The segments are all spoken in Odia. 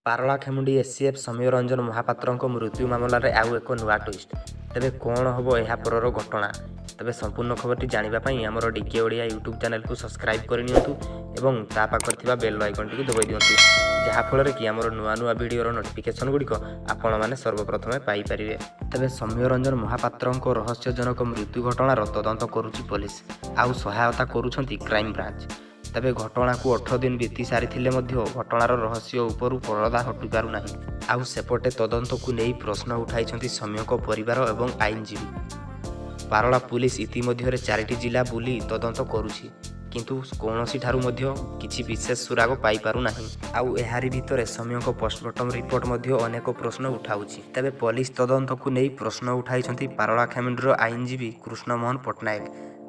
paralakhemundi ACF ମୟରଞ୍ଜ ମହାପାତ୍ରଙ୍କ ମୃତ୍ୟୁ ମାମଲାରେ ଆଉ ଏକ ନୂଆ ଟ୍ୱିଷ୍ଟ। ତେବେ କ'ଣ ହେବ ଏହା ପରର ଘଟଣା? ତେବେ ସମ୍ପୂର୍ଣ୍ଣ ଖବରଟି ଜାଣିବା ପାଇଁ ଆମର ଡିକେ ଓଡ଼ିଆ ୟୁଟ୍ୟୁବ୍ ଚ୍ୟାନେଲକୁ ସବସ୍କ୍ରାଇବ୍ କରିନିଅନ୍ତୁ ଏବଂ ତା ପାଖରେ ଥିବା ବେଲ୍ ଆଇକନ୍ଟିକୁ ଦବାଇ ଦିଅନ୍ତୁ, ଯାହାଫଳରେ କି ଆମର ନୂଆ ନୂଆ ଭିଡ଼ିଓର ନୋଟିଫିକେସନ୍ ଗୁଡ଼ିକ ଆପଣମାନେ ସର୍ବପ୍ରଥମେ ପାଇପାରିବେ। ତେବେ ମୟରଞ୍ଜ ମହାପାତ୍ରଙ୍କ ରହସ୍ୟଜନକ ମୃତ୍ୟୁ ଘଟଣାର ତଦନ୍ତ କରୁଛି ପୋଲିସ, ଆଉ ସହାୟତା କରୁଛନ୍ତି କ୍ରାଇମବ୍ରାଞ୍ଚ। ତେବେ ଘଟଣାକୁ 18 ଦିନ ବିତି ସାରିଥିଲେ ମଧ୍ୟ ଘଟଣାର ରହସ୍ୟ ଉପରୁ ପରଦା ହଟିପାରୁନାହିଁ। ଆଉ ସେପଟେ ତଦନ୍ତକୁ ନେଇ ପ୍ରଶ୍ନ ଉଠାଇଛନ୍ତି ସୌମ୍ୟଙ୍କ ପରିବାର ଏବଂ ଆଇନଜୀବୀ। ପାରଳା ପୁଲିସ ଇତିମଧ୍ୟରେ 4ଟି ଜିଲ୍ଲା ବୁଲି ତଦନ୍ତ କରୁଛି, କିନ୍ତୁ କୌଣସିଠାରୁ ମଧ୍ୟ କିଛି ବିଶେଷ ସୁରାଗ ପାଇପାରୁନାହିଁ। ଆଉ ଏହାରି ଭିତରେ ସୌମ୍ୟଙ୍କ ପୋଷ୍ଟମର୍ଟମ୍ ରିପୋର୍ଟ ମଧ୍ୟ ଅନେକ ପ୍ରଶ୍ନ ଉଠାଉଛି। ତେବେ ପୋଲିସ ତଦନ୍ତକୁ ନେଇ ପ୍ରଶ୍ନ ଉଠାଇଛନ୍ତି ପାରଳାଖେମୁଣ୍ଡିର ଆଇନଜୀବୀ କୃଷ୍ଣମୋହନ ପଟ୍ଟନାୟକ।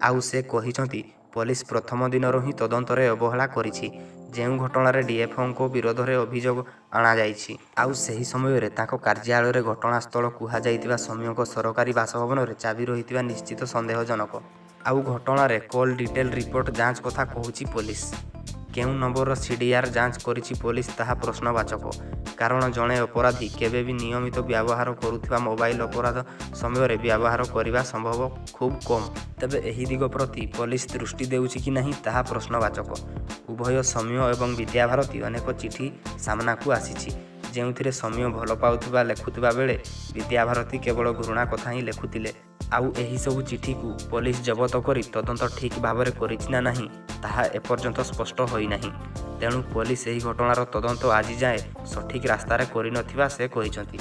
ଆଉ ସେ କହିଛନ୍ତି ପୋଲିସ ପ୍ରଥମ ଦିନରୁ ହିଁ ତଦନ୍ତରେ ଅବହେଳା କରିଛି। ଯେଉଁ ଘଟଣାରେ ଡିଏଫଓଙ୍କ ବିରୋଧରେ ଅଭିଯୋଗ ଅଣାଯାଇଛି, ଆଉ ସେହି ସମୟରେ ତାଙ୍କ କାର୍ଯ୍ୟାଳୟରେ ଘଟଣାସ୍ଥଳ କୁହାଯାଇଥିବା ସୌମ୍ୟଙ୍କ ସରକାରୀ ବାସଭବନରେ ଚାବି ରହିଥିବା ନିଶ୍ଚିତ ସନ୍ଦେହଜନକ। ଆଉ ଘଟଣାରେ କଲ୍ ଡିଟେଲ୍ ରିପୋର୍ଟ ଯାଞ୍ଚ କଥା କହୁଛି ପୋଲିସ। କେଉଁ ନମ୍ବରର CDR ଯାଞ୍ଚ କରିଛି ପୋଲିସ ତାହା ପ୍ରଶ୍ନବାଚକ, କାରଣ ଜଣେ ଅପରାଧୀ କେବେ ବି ନିୟମିତ ବ୍ୟବହାର କରୁଥିବା ମୋବାଇଲ ଅପରାଧ ସମୟରେ ବ୍ୟବହାର କରିବା ସମ୍ଭବ ଖୁବ୍ କମ୍। ତେବେ ଏହି ଦିଗ ପ୍ରତି ପୋଲିସ ଦୃଷ୍ଟି ଦେଉଛି କି ନାହିଁ ତାହା ପ୍ରଶ୍ନବାଚକ। ଉଭୟ ସୌମ୍ୟ ଏବଂ ବିଦ୍ୟାଭାରତୀ ଅନେକ ଚିଠି ସାମ୍ନାକୁ ଆସିଛି, ଯେଉଁଥିରେ ସୌମ୍ୟ ଭଲ ପାଉଥିବା ଲେଖୁଥିବା ବେଳେ ବିଦ୍ୟାଭାରତୀ କେବଳ ଘୃଣା କଥା ହିଁ ଲେଖୁଥିଲେ। ଆଉ ଏହିସବୁ ଚିଠିକୁ ପୋଲିସ ଜବତ କରି ତଦନ୍ତ ଠିକ୍ ଭାବରେ କରିଛି ନା ନାହିଁ ତାହା ଏପର୍ଯ୍ୟନ୍ତ ସ୍ପଷ୍ଟ ହୋଇନାହିଁ। ତେଣୁ ପୋଲିସ ଏହି ଘଟଣାର ତଦନ୍ତ ଆଜି ଯାଏଁ ସଠିକ୍ ରାସ୍ତାରେ କରିନଥିବା ସେ କହିଛନ୍ତି।